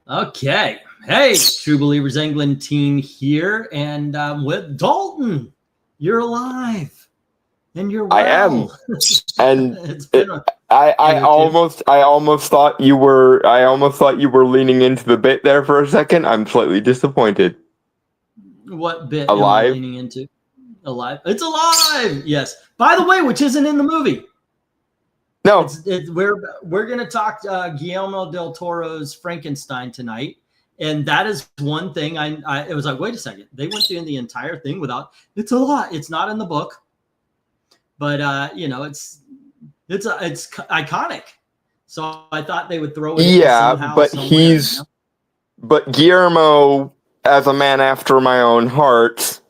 Okay. Hey, True Believers England team here, and with Dalton. You're alive, and you're I am, well. and It's been a I year or two. almost thought you were leaning into the bit there for a second. I'm slightly disappointed. What bit am I Alive? leaning into? Alive. It's alive. Yes. By the way, which isn't in the movie. No. We're gonna talk Guillermo del Toro's Frankenstein tonight, and that is one thing. It was like, wait a second, they went through the entire thing without. It's a lot. It's not in the book, but it's iconic. So I thought they would throw it in Yeah, somehow, somewhere. but Guillermo, as a man after my own heart,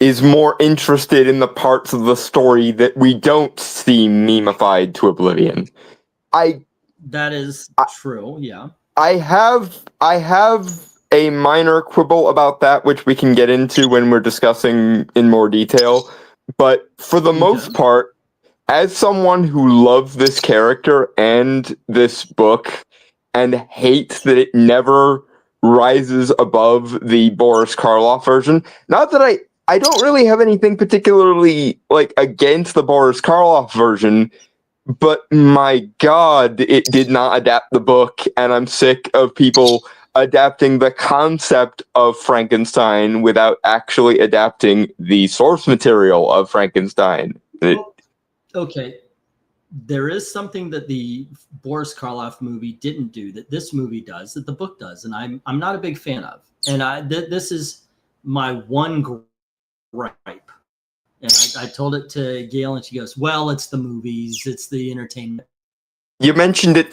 is more interested in the parts of the story that we don't see memeified to oblivion. That is true. Yeah. I have a minor quibble about that, which we can get into when we're discussing in more detail. But for the most part, as someone who loves this character and this book and hates that it never rises above the Boris Karloff version, not that I don't really have anything particularly against the Boris Karloff version, but my God, it did not adapt the book, and I'm sick of people adapting the concept of Frankenstein without actually adapting the source material of Frankenstein. Okay. There is something that the Boris Karloff movie didn't do that this movie does, that the book does, and I'm not a big fan of. And this is my one gripe. And I told it to Gail, and she goes, "Well, it's the movies, it's the entertainment." You mentioned it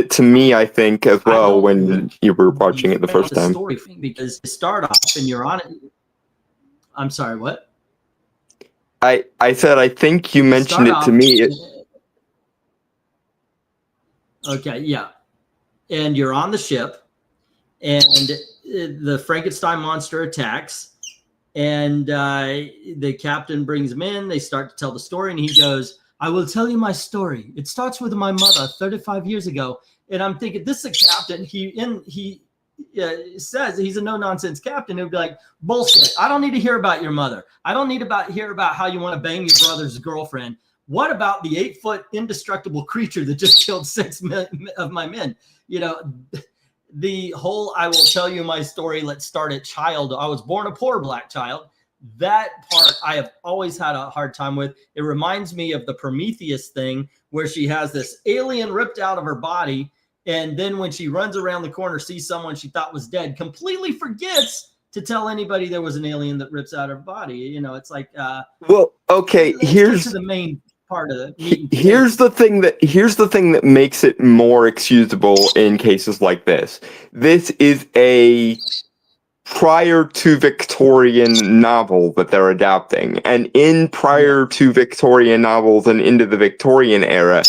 to me, I think, as well when you were watching it the first time. Story because you start off and you're on it. I'm sorry, what? I said I think you mentioned it to me. Okay, yeah. And you're on the ship, and the Frankenstein monster attacks, and the captain brings him in. They start to tell the story, and he goes, "I will tell you my story. It starts with my mother 35 years ago." And I'm thinking, this is a captain. He says he's a no-nonsense captain who'd be like, "Bullshit. I don't need to hear about your mother. I don't need to hear about how you want to bang your brother's girlfriend. What about the 8-foot indestructible creature that just killed 6 of my men?" The whole "I will tell you my story, let's start at child. I was born a poor black child." That part I have always had a hard time with. It reminds me of the Prometheus thing where she has this alien ripped out of her body. And then when she runs around the corner, sees someone she thought was dead, completely forgets to tell anybody there was an alien that rips out her body. It's like, well, okay, here's the main part of it. Here's the thing that makes it more excusable in cases like this. This is a prior to Victorian novel that they're adapting, and in prior to Victorian novels and into the Victorian era,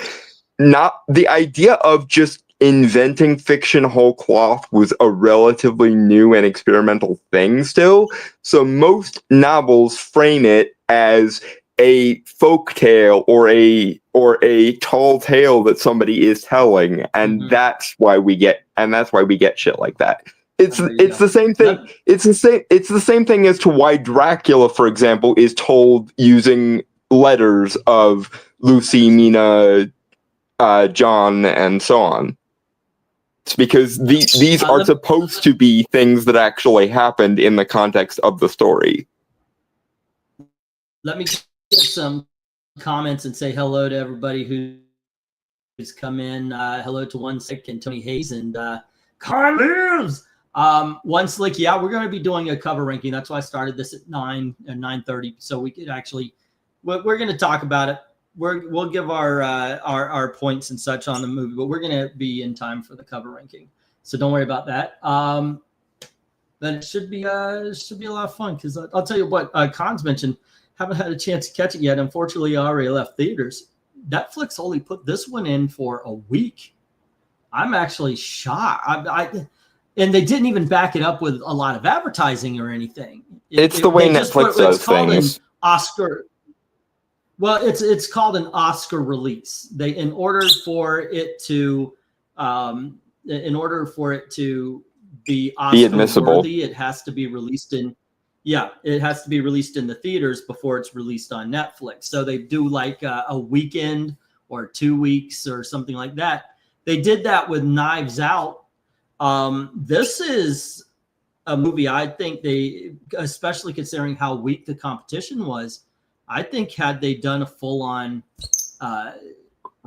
not the idea of just inventing fiction whole cloth was a relatively new and experimental thing still. So most novels frame it as a folk tale or a tall tale that somebody is telling, and that's why we get shit like that. It's the same thing. It's the same thing as to why Dracula, for example, is told using letters of Lucy, Mina, John, and so on. It's because these are supposed to be things that actually happened in the context of the story. Let me get some comments and say hello to everybody who's come in. Hello to One Sick and Tony Hayes and Carl Lives. One Slick, yeah, we're going to be doing a cover ranking. That's why I started this at 9 and 9:30, so we could actually. We're going to talk about it. We'll give our points and such on the movie, but we're going to be in time for the cover ranking, so don't worry about that. But it should be a lot of fun because I'll tell you what. Cons mentioned, haven't had a chance to catch it yet. Unfortunately, I already left theaters. Netflix only put this one in for a week. I'm actually shocked. And they didn't even back it up with a lot of advertising or anything. It's the way Netflix does things. Oscar. Well, it's called an Oscar release. In order for it to in order for it to be Oscar admissible. worthy, it has to be released in it has to be released in the theaters before it's released on Netflix. So they do like a weekend or 2 weeks or something like that. They did that with Knives Out. This is a movie I think they, especially considering how weak the competition was, I think had they done a full-on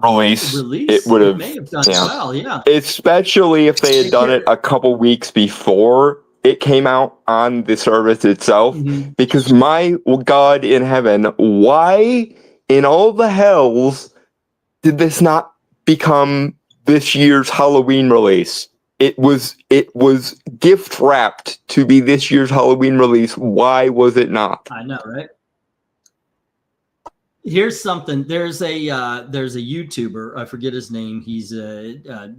release, it would have, may have done well, yeah. Especially if they had done it a couple weeks before it came out on the service itself. Mm-hmm. Because my God in heaven, why in all the hells did this not become this year's Halloween release? It was gift wrapped to be this year's Halloween release. Why was it not? I know, right? Here's something. There's a YouTuber. I forget his name. He's a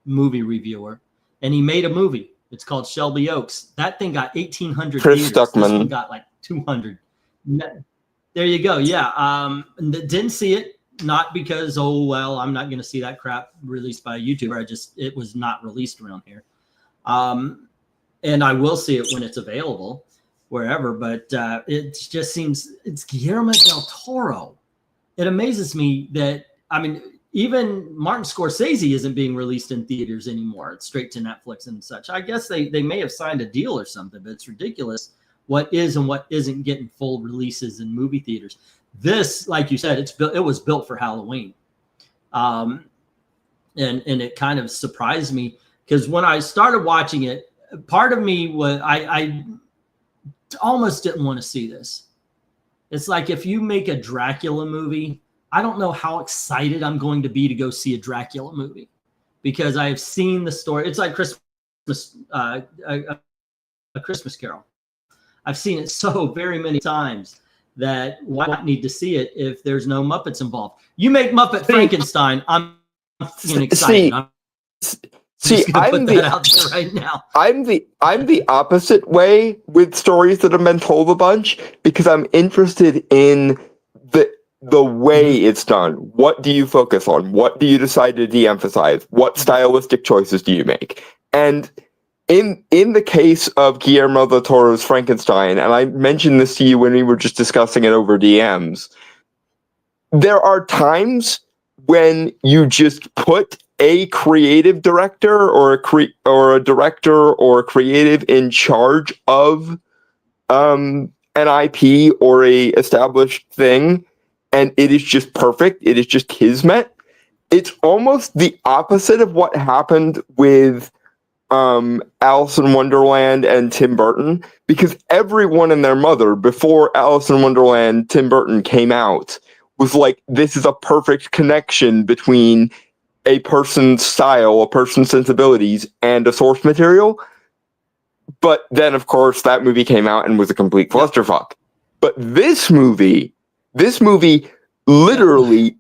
movie reviewer, and he made a movie. It's called Shelby Oaks. That thing got 1,800 Chris theaters. Stuckman. This one got like 200. There you go. Yeah. Didn't see it. Not because, oh, well, I'm not going to see that crap released by a YouTuber. It was not released around here. And I will see it when it's available wherever, but it just seems it's Guillermo del Toro. It amazes me that, I mean, even Martin Scorsese isn't being released in theaters anymore. It's straight to Netflix and such. I guess they may have signed a deal or something, but it's ridiculous what is and what isn't getting full releases in movie theaters. This, like you said, it was built for Halloween. And it kind of surprised me because when I started watching it, part of me was, I almost didn't want to see this. It's like if you make a Dracula movie, I don't know how excited I'm going to be to go see a Dracula movie because I have seen the story. It's like Christmas, a Christmas Carol. I've seen it so very many times that why not need to see it if there's no Muppets involved? You make Muppet Frankenstein, I'm excited. I'm the out there right now. I'm the opposite way with stories that have been told a bunch because I'm interested in the way it's done. What do you focus on? What do you decide to de-emphasize? What stylistic choices do you make? And in the case of Guillermo del Toro's Frankenstein, and I mentioned this to you when we were just discussing it over DMs, there are times when you just put a creative director or a director or a creative in charge of an IP or a established thing, and it is just perfect. It is just kismet. It's almost the opposite of what happened with Alice in Wonderland and Tim Burton, because everyone and their mother before Alice in Wonderland, Tim Burton came out was like, this is a perfect connection between a person's style, a person's sensibilities, and a source material. But then, of course, that movie came out and was a complete clusterfuck. But this movie literally,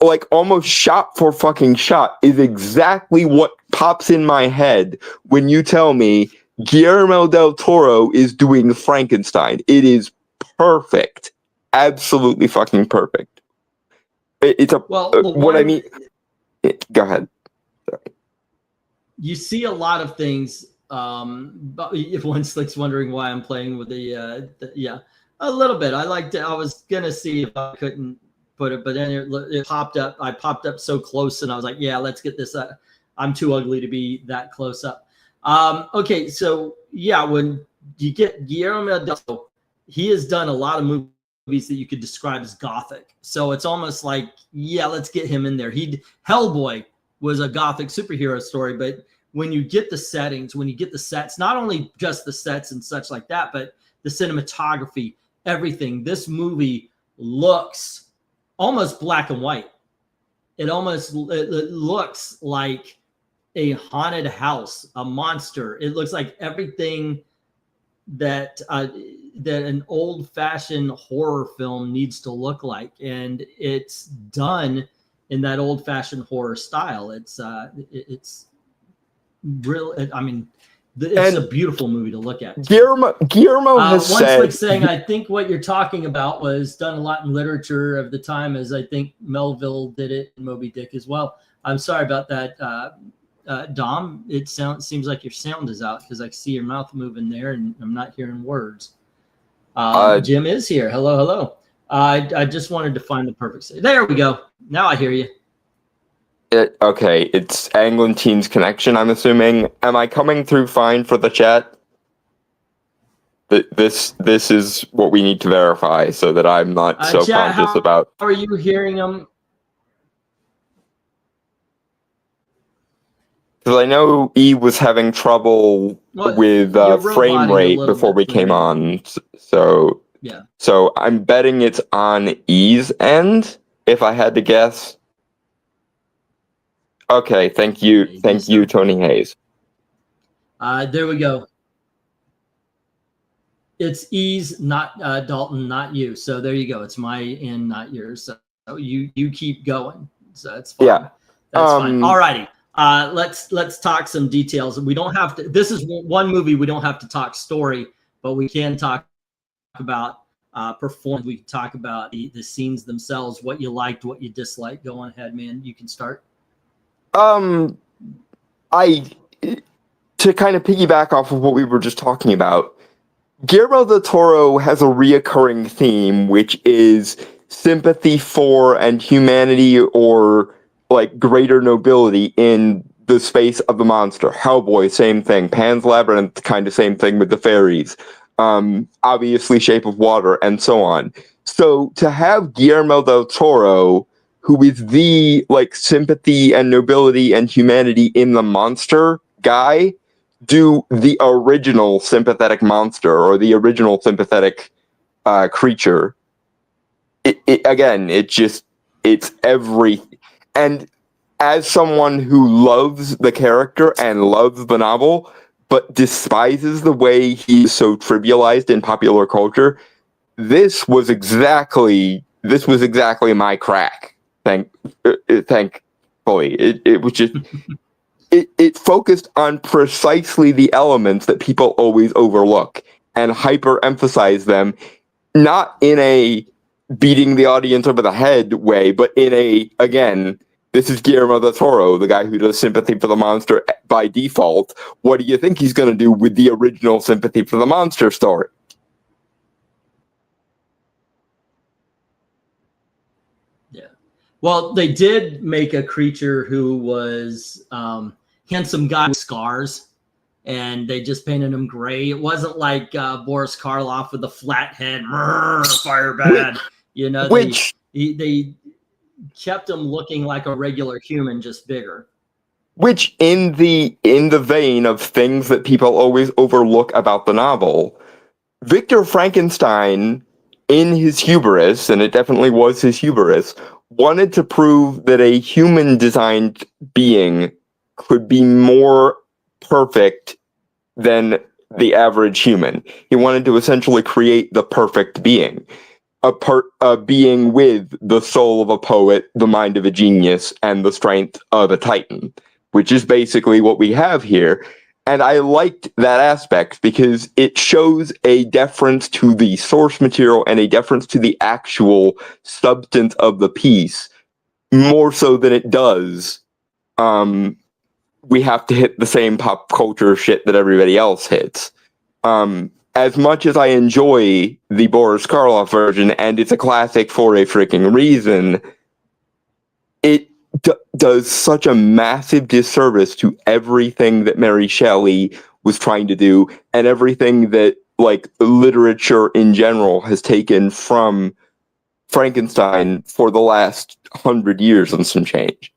like almost shot for fucking shot, is exactly what pops in my head when you tell me Guillermo del Toro is doing Frankenstein. It is perfect. Absolutely fucking perfect. It's a... what I mean... Go ahead. Sorry. You see a lot of things. But if one's like wondering why I'm playing with a little bit. I was gonna see if I couldn't put it, but then it popped up. I popped up so close, and I was like, yeah, let's get this. I'm too ugly to be that close up. Okay, so yeah, when you get Guillermo del Toro, he has done a lot of movies that you could describe as Gothic. So it's almost like, yeah, let's get him in there. Hellboy was a Gothic superhero story, but when you get the settings, when you get the sets, not only just the sets and such like that, but the cinematography, everything, this movie looks almost black and white. It looks like a haunted house, a monster. It looks like everything that an old-fashioned horror film needs to look like, and it's done in that old-fashioned horror style. It's real. It's a beautiful movie to look at. Guillermo has said. Like saying, I think what you're talking about was done a lot in literature of the time, as I think Melville did it in Moby Dick as well. I'm sorry about that. Dom, it seems like your sound is out because I see your mouth moving there, and I'm not hearing words. Jim is here. Hello, hello. I just wanted to find the perfect. There we go. Now I hear you. Okay, it's Anglintine's connection, I'm assuming. Am I coming through fine for the chat? This is what we need to verify so that I'm not so chat, conscious about. How are you hearing them? Because I know E was having trouble with frame rate before we came on, so yeah. So I'm betting it's on E's end, if I had to guess. Okay, thank you, Tony Hayes. There we go. It's E's, not Dalton, not you. So there you go. It's my end, not yours. So you keep going. So that's fine. Yeah, that's fine. All righty. Let's talk some details. We don't have to. This is one movie we don't have to talk story, but we can talk about performance. We can talk about the scenes themselves, what you liked, what you disliked. Go on ahead, man. You can start. To kind of piggyback off of what we were just talking about, Guillermo del Toro has a reoccurring theme, which is sympathy for and humanity, or like greater nobility in the space of the monster. Hellboy, same thing. Pan's Labyrinth, kind of same thing with the fairies. Obviously Shape of Water, and so on. So to have Guillermo del Toro, who is the like sympathy and nobility and humanity in the monster guy, do the original sympathetic monster or the original sympathetic creature. It's every. And as someone who loves the character and loves the novel, but despises the way he's so trivialized in popular culture, this was exactly my crack. Thankfully, it was just. It focused on precisely the elements that people always overlook and hyper-emphasize them, not in a beating the audience over the head way, but in a, again, this is Guillermo del Toro, the guy who does sympathy for the monster by default. What do you think he's going to do with the original sympathy for the monster story? Yeah. Well, they did make a creature who was handsome guy with scars, and they just painted him gray. It wasn't like Boris Karloff with a flat head, fire bad. They kept him looking like a regular human, just bigger. Which, in the vein of things that people always overlook about the novel, Victor Frankenstein, in his hubris, and it definitely was his hubris, wanted to prove that a human-designed being could be more perfect than the average human. He wanted to essentially create the perfect being. A being with the soul of a poet, the mind of a genius, and the strength of a titan, which is basically what we have here. And I liked that aspect because it shows a deference to the source material and a deference to the actual substance of the piece, more so than it does we have to hit the same pop culture shit that everybody else hits. As much as I enjoy the Boris Karloff version, and it's a classic for a freaking reason, it does such a massive disservice to everything that Mary Shelley was trying to do, and everything that like literature in general has taken from Frankenstein for the last 100 years and some change.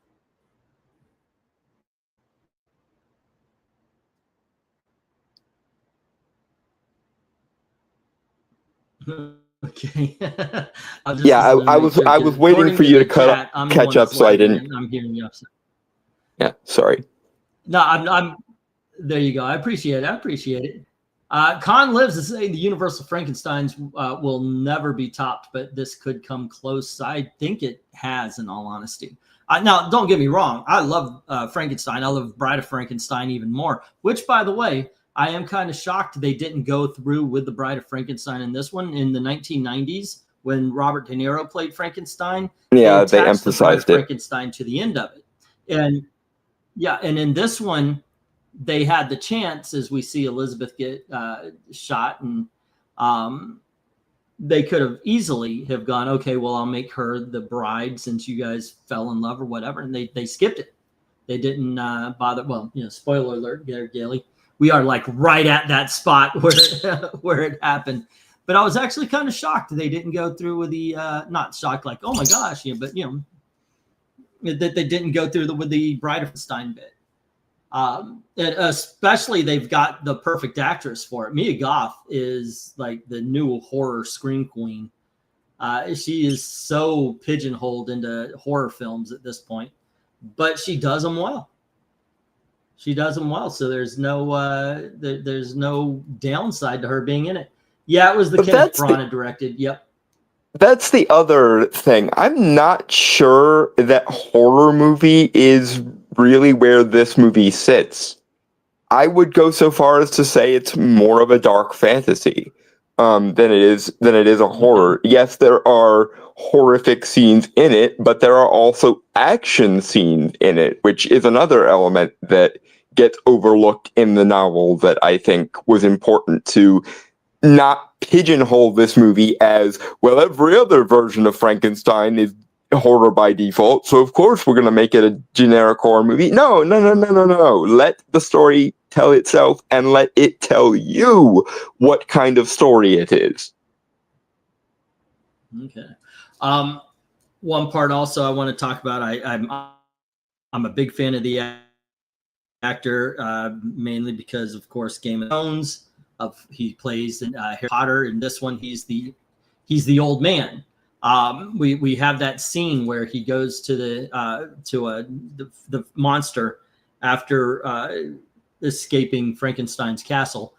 Okay. I was waiting for you to catch up, so I didn't. I'm hearing you upset. Yeah, sorry. No, I'm. There you go. I appreciate it. Con lives to say the Universal Frankensteins will never be topped, but this could come close. I think it has, in all honesty. Now, don't get me wrong. I love Frankenstein. I love Bride of Frankenstein even more. Which, by the way, I am kind of shocked they didn't go through with the Bride of Frankenstein in this one in the 1990s when Robert De Niro played Frankenstein. Yeah, they emphasized Frankenstein to the end of it, and Yeah, and in this one, they had the chance, as we see Elizabeth get shot, and they could have easily have gone, okay, well, I'll make her the bride since you guys fell in love or whatever, and they skipped it. They didn't bother. Well, spoiler alert, Gailey. We are like right at that spot where it happened. But I was actually kind of shocked they didn't go through with the not shocked like, oh my gosh, but that they didn't go through with the Bride of Frankenstein bit. And especially they've got the perfect actress for it. Mia Goth is like the new horror scream queen. She is so pigeonholed into horror films at this point, but she does them well. She does them well, so there's no downside to her being in it. Yeah, it was the Kenneth Branagh directed. Yep. That's the other thing. I'm not sure that horror movie is really where this movie sits. I would go so far as to say it's more of a dark fantasy than it is a horror. Yes, there are horrific scenes in it, but there are also action scenes in it, which is another element that gets overlooked in the novel that I think was important to not pigeonhole this movie as, well, every other version of Frankenstein is horror by default, so of course we're going to make it a generic horror movie. No. Let the story tell itself and let it tell you what kind of story it is. Okay. One part also I want to talk about, I'm a big fan of the actor, mainly because, of course, Game of Thrones. He plays in Harry Potter. In this one, he's the old man. We have that scene where he goes to the monster after escaping Frankenstein's castle,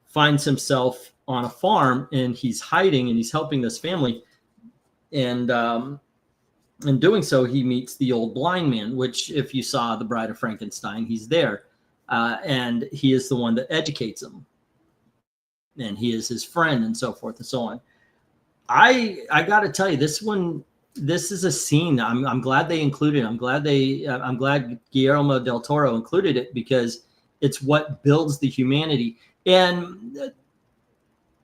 finds himself on a farm, and he's hiding and he's helping this family. And in doing so, he meets the old blind man, which, if you saw The Bride of Frankenstein, he's there. And he is the one that educates him. And he is his friend, and so forth and so on. I got to tell you, this is a scene I'm glad they included. I'm glad Guillermo del Toro included it, because it's what builds the humanity. And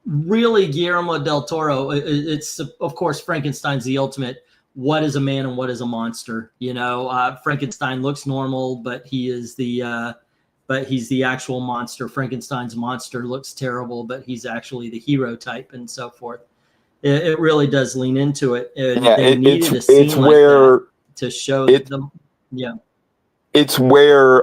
really, Guillermo del Toro, it's, of course, Frankenstein's the ultimate. What is a man and what is a monster? Frankenstein looks normal, but he's the actual monster. Frankenstein's monster looks terrible, but he's actually the hero type, and so forth. It really does lean into it. They needed a scene like that to show them. Yeah. It's where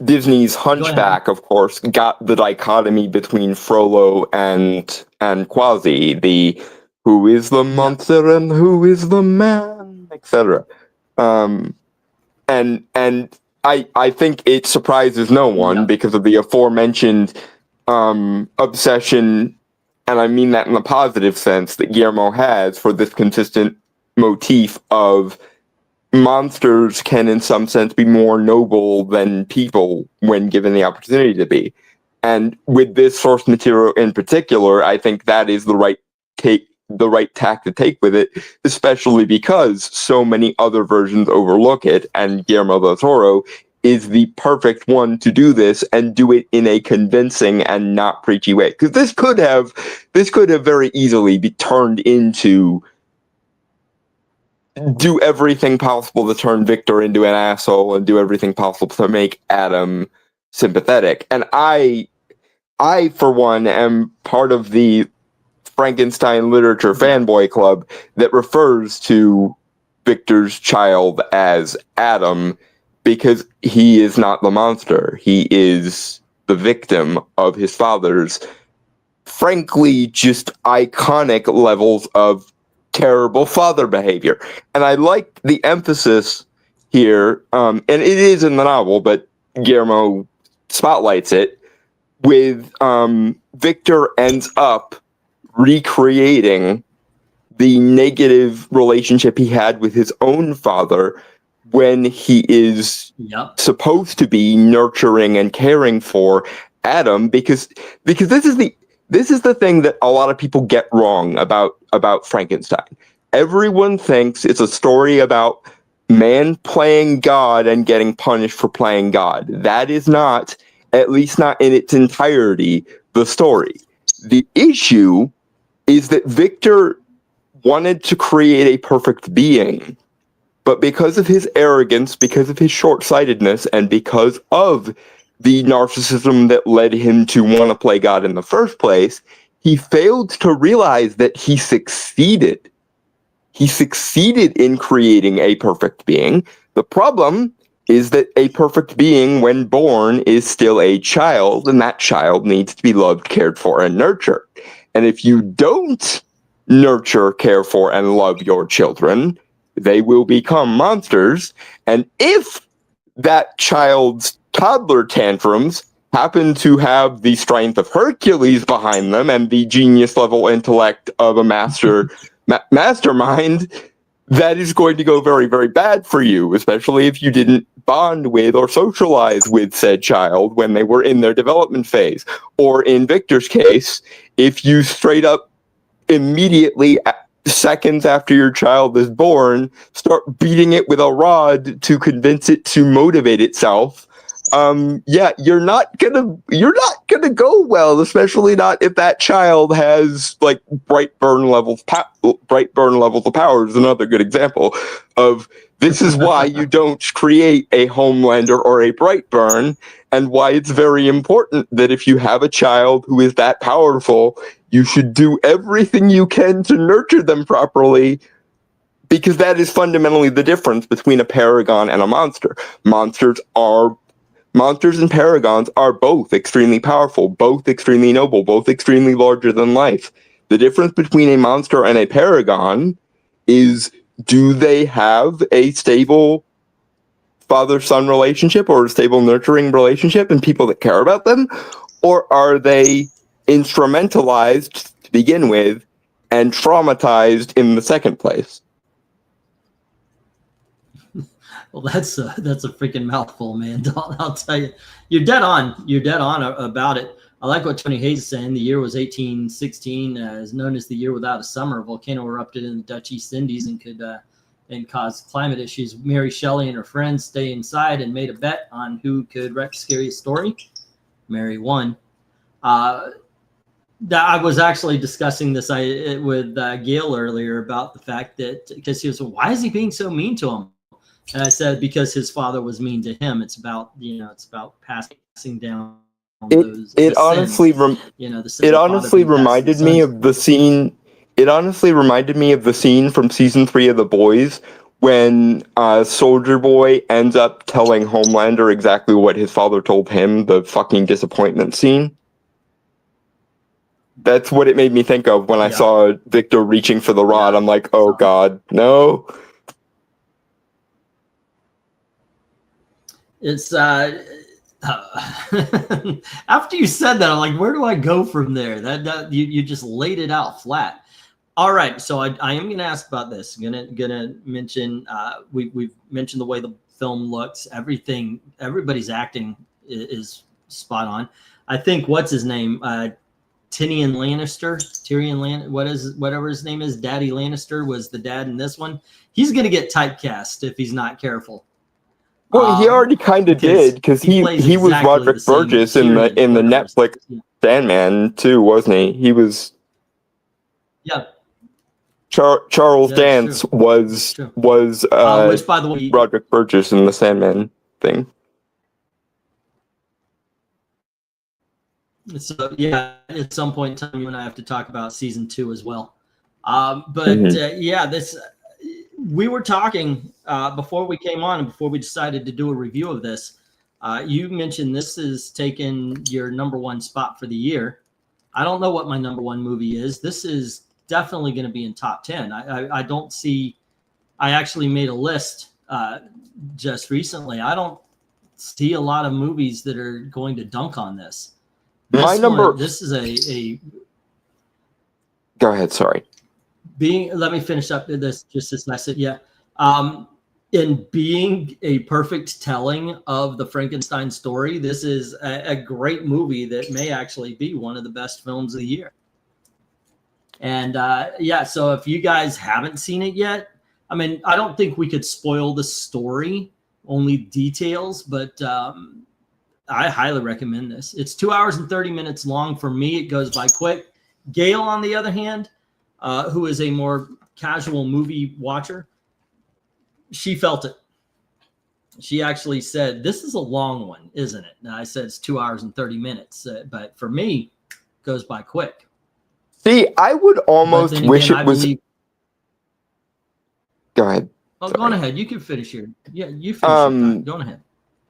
Disney's Hunchback, of course, got the dichotomy between Frollo and Quasi, the who is the monster and who is the man, etc. And I think it surprises no one because of the aforementioned obsession, and I mean that in a positive sense, that Guillermo has for this consistent motif of monsters can, in some sense, be more noble than people when given the opportunity to be. And with this source material in particular, I think that is the right tack to take with it, especially because so many other versions overlook it, and Guillermo del Toro is the perfect one to do this and do it in a convincing and not preachy way. Because this could have very easily be turned into do everything possible to turn Victor into an asshole and do everything possible to make Adam sympathetic. And I for one, am part of the Frankenstein literature fanboy club that refers to Victor's child as Adam, because he is not the monster. He is the victim of his father's, frankly, just iconic levels of terrible father behavior. And I like the emphasis here, and it is in the novel, but Guillermo spotlights it, with Victor ends up recreating the negative relationship he had with his own father when he is supposed to be nurturing and caring for Adam, because this is the thing that a lot of people get wrong about Frankenstein. Everyone thinks it's a story about man playing God and getting punished for playing God. That is not, at least not in its entirety, the story. The issue is that Victor wanted to create a perfect being, but because of his arrogance, because of his short-sightedness, and because of the narcissism that led him to want to play God in the first place, he failed to realize that he succeeded. He succeeded in creating a perfect being. The problem is that a perfect being, when born, is still a child, and that child needs to be loved, cared for, and nurtured. And if you don't nurture, care for, and love your children, they will become monsters. And if that child's toddler tantrums happen to have the strength of Hercules behind them and the genius level intellect of a mastermind, that is going to go very, very bad for you, especially if you didn't bond with or socialize with said child when they were in their development phase. Or in Victor's case, if you straight up immediately, seconds after your child is born, start beating it with a rod to convince it to motivate itself, you're not gonna go well, especially not if that child has like bright burn levels of power is another good example of this is why you don't create a Homelander or a Brightburn, and why it's very important that if you have a child who is that powerful, you should do everything you can to nurture them properly, because that is fundamentally the difference between a paragon and a monster. Monsters and paragons are both extremely powerful, both extremely noble, both extremely larger than life. The difference between a monster and a paragon is, do they have a stable father-son relationship or a stable nurturing relationship and people that care about them? Or are they instrumentalized to begin with and traumatized in the second place? Well, that's a freaking mouthful, man. I'll tell you. You're dead on. You're dead on about it. I like what Tony Hayes is saying. The year was 1816, is known as the year without a summer. A volcano erupted in the Dutch East Indies and could and cause climate issues. Mary Shelley and her friends stay inside and made a bet on who could write the scariest story. Mary won. I was actually discussing this with Gail earlier about the fact that, because he was, why is he being so mean to him? And I said, because his father was mean to him. It's about, it's about passing down those. It honestly reminded me of the scene. It honestly reminded me of the scene from season 3 of The Boys when Soldier Boy ends up telling Homelander exactly what his father told him, the fucking disappointment scene. That's what it made me think of when I saw Victor reaching for the rod. I'm like, oh God, no. It's after you said that, I'm like, where do I go from there? That you just laid it out flat. All right, so I am going to ask about this. I'm gonna mention we've mentioned the way the film looks. Everybody's acting is spot on. I think what's his name, Tyrion Lannister, whatever his name is, Daddy Lannister was the dad in this one. He's going to get typecast if he's not careful. Well, he already kind of did, because he was Roderick Burgess in the Netflix Sandman too, wasn't he? He was. Yeah. Charles Dance was which, by the way, Roderick Burgess in the Sandman thing. So at some point in time, you and I have to talk about season 2 as well. This. We were talking before we came on and before we decided to do a review of this. You mentioned this is taking your number 1 spot for the year. I don't know what my number 1 movie is. This is definitely going to be in top 10. I don't see. I actually made a list just recently. I don't see a lot of movies that are going to dunk on this. This is a. Go ahead. Sorry. Let me finish up this message. In being a perfect telling of the Frankenstein story, this is a great movie that may actually be one of the best films of the year. And so if you guys haven't seen it yet, I mean, I don't think we could spoil the story, only details, but I highly recommend this. It's 2 hours and 30 minutes long. For me, it goes by quick. Gail, on the other hand, who is a more casual movie watcher, she felt it. She actually said, "This is a long one, isn't it?" And I said, "It's 2 hours and 30 minutes." But for me, it goes by quick. See, I would almost wish it was. Go ahead. Oh, go on ahead. You can finish your. Yeah, you finish your time. Go on ahead.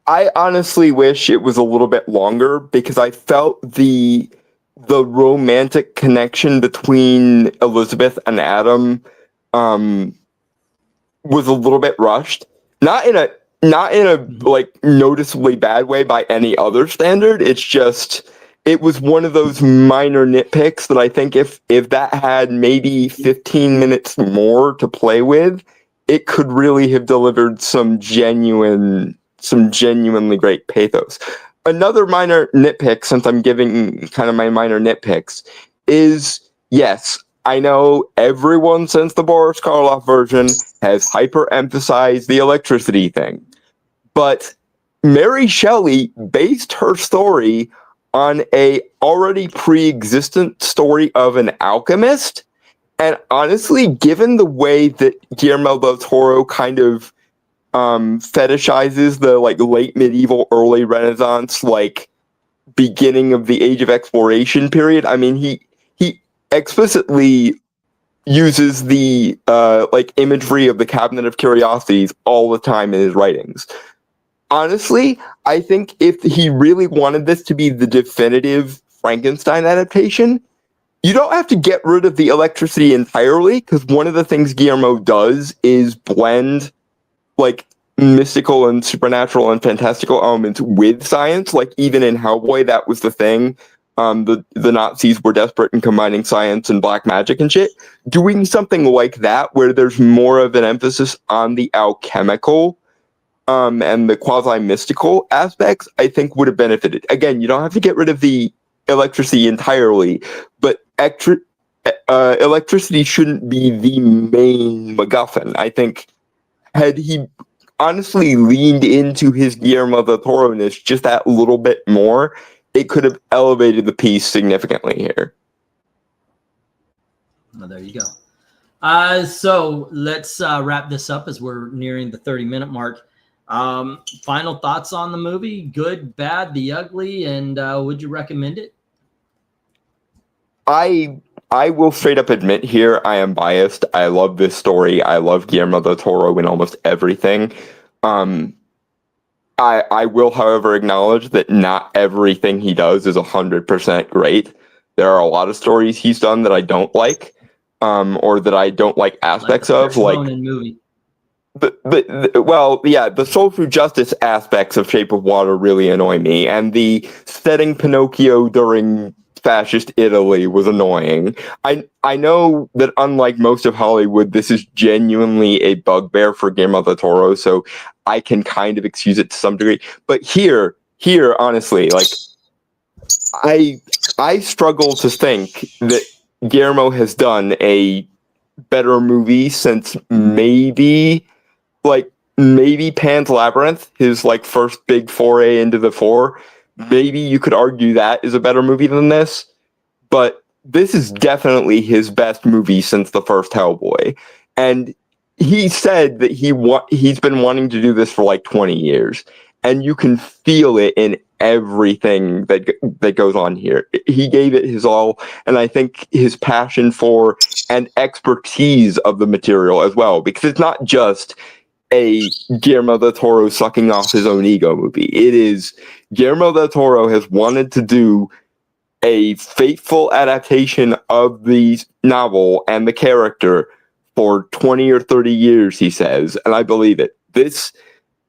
I honestly wish it was a little bit longer because I felt the romantic connection between Elizabeth and Adam was a little bit rushed. Not in a like noticeably bad way by any other standard. It's just it was one of those minor nitpicks that I think if that had maybe 15 minutes more to play with, it could really have delivered some genuinely great pathos. Another minor nitpick, since I'm giving kind of my minor nitpicks, is yes, I know everyone since the Boris Karloff version has hyper-emphasized the electricity thing, but Mary Shelley based her story on a already pre-existent story of an alchemist, and honestly, given the way that Guillermo del Toro kind of fetishizes the like late medieval, early Renaissance, like beginning of the Age of Exploration period, I mean, he explicitly uses the like imagery of the Cabinet of Curiosities all the time in his writings. Honestly, I think if he really wanted this to be the definitive Frankenstein adaptation, you don't have to get rid of the electricity entirely, because one of the things Guillermo does is blend like mystical and supernatural and fantastical elements with science. Like even in Hellboy, that was the thing. The Nazis were desperate in combining science and black magic and shit. Doing something like that, where there's more of an emphasis on the alchemical and the quasi-mystical aspects, I think would have benefited. Again, you don't have to get rid of the electricity entirely, but electricity shouldn't be the main MacGuffin. I think had he honestly leaned into his Guillermo del Toro-ness just that little bit more, it could have elevated the piece significantly here. Well, there you go. So let's wrap this up as we're nearing the 30-minute mark. Final thoughts on the movie? Good, bad, the ugly, and would you recommend it? I will straight up admit here, I am biased. I love this story. I love Guillermo del Toro in almost everything. I will, however, acknowledge that not everything he does is 100% great. There are a lot of stories he's done that I don't like, or that I don't like aspects of. Like, movie. The social justice aspects of Shape of Water really annoy me, and the setting Pinocchio during fascist Italy was annoying. I know that unlike most of Hollywood, this is genuinely a bugbear for Guillermo del Toro, so I can kind of excuse it to some degree. But here, honestly, like I struggle to think that Guillermo has done a better movie since maybe Pan's Labyrinth, his like first big foray into the four. Maybe you could argue that is a better movie than this, but this is definitely his best movie since the first Hellboy. And he said that he's been wanting to do this for like 20 years, and you can feel it in everything that goes on here. He gave it his all, and I think his passion for and expertise of the material as well, because it's not just a Guillermo del Toro sucking off his own ego movie. It is Guillermo del Toro has wanted to do a faithful adaptation of the novel and the character for 20 or 30 years, he says, and I believe it. This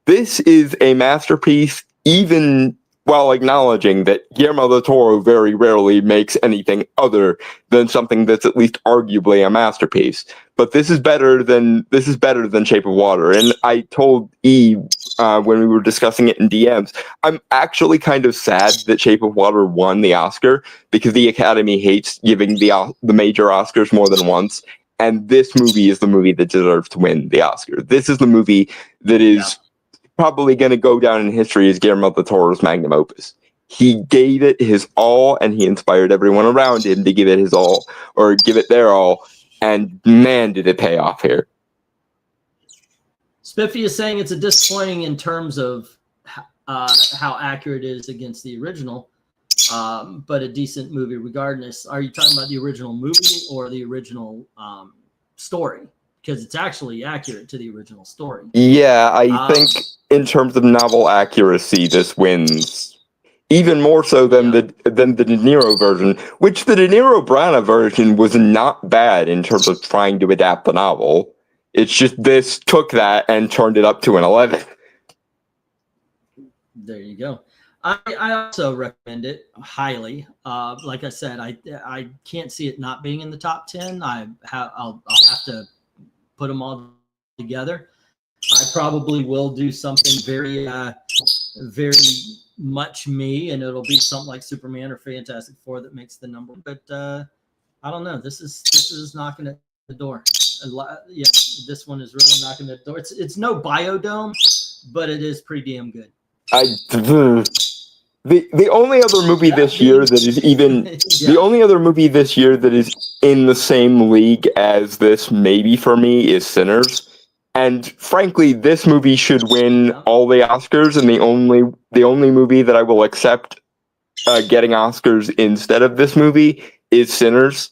is a masterpiece, even while acknowledging that Guillermo del Toro very rarely makes anything other than something that's at least arguably a masterpiece. But this is better than Shape of Water. And I told E when we were discussing it in DMs, I'm actually kind of sad that Shape of Water won the Oscar, because the Academy hates giving the major Oscars more than once. and this movie is the movie that deserves to win the Oscar. This is the movie that is probably going to go down in history as Guillermo del Toro's magnum opus. He gave it his all, and he inspired everyone around him to give it his all, or give it their all, and man, did it pay off here. Spiffy is saying it's a disappointing in terms of how accurate it is against the original, but a decent movie regardless. Are you talking about the original movie or the original story? Because it's actually accurate to the original story. Yeah, I think in terms of novel accuracy, this wins. Even more so than the De Niro version, which the De Niro Brana version was not bad in terms of trying to adapt the novel. It's just this took that and turned it up to an 11. There you go. I also recommend it highly. Like I said, I can't see it not being in the top 10. I'll have to put them all together. I probably will do something very much me, and it'll be something like Superman or Fantastic Four that makes the number. But I don't know. This is knocking at the door. Yeah, this one is really knocking at the door. It's no Biodome, but it is pretty damn good. The only other movie this year that is even the only other movie this year that is in the same league as this, maybe for me, is Sinners. And frankly, this movie should win all the Oscars, and the only movie that I will accept getting Oscars instead of this movie is Sinners.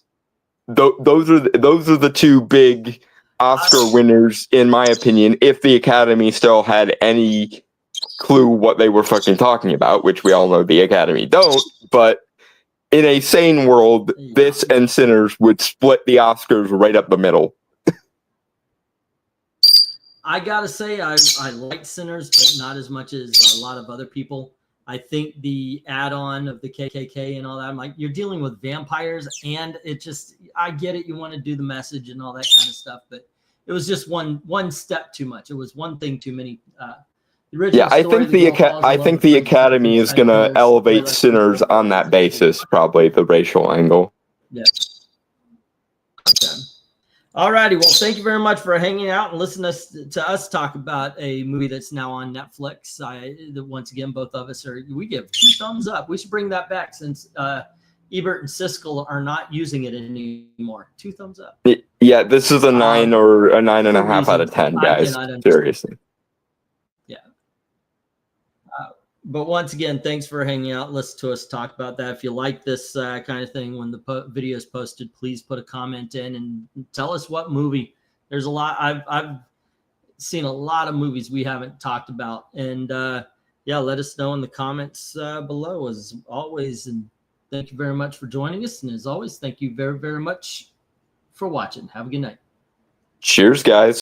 Those are the two big Oscar winners, in my opinion, if the Academy still had any clue what they were fucking talking about, which we all know the Academy don't. But in a sane world, this and Sinners would split the Oscars right up the middle. I gotta say, I like Sinners, but not as much as a lot of other people. I think the add-on of the KKK and all that, I'm like, you're dealing with vampires, and it just, I get it, you want to do the message and all that kind of stuff, but it was just one step too much. It was one thing too many. I think the Academy is going to elevate Sinners on that basis, probably the racial angle. Yeah. Okay. All righty. Well, thank you very much for hanging out and listening to us talk about a movie that's now on Netflix. Once again, both of us we give 2 thumbs up. We should bring that back since Ebert and Siskel are not using it anymore. 2 thumbs up. Yeah, this is a 9 or a 9.5 out of 10, guys. Seriously. Yeah. But once again, thanks for hanging out. Listen to us talk about that. If you like this kind of thing, when the video is posted, please put a comment in and tell us what movie. There's a lot. I've seen a lot of movies we haven't talked about. And let us know in the comments below as always. And thank you very much for joining us. And as always, thank you very, very much for watching. Have a good night. Cheers, guys.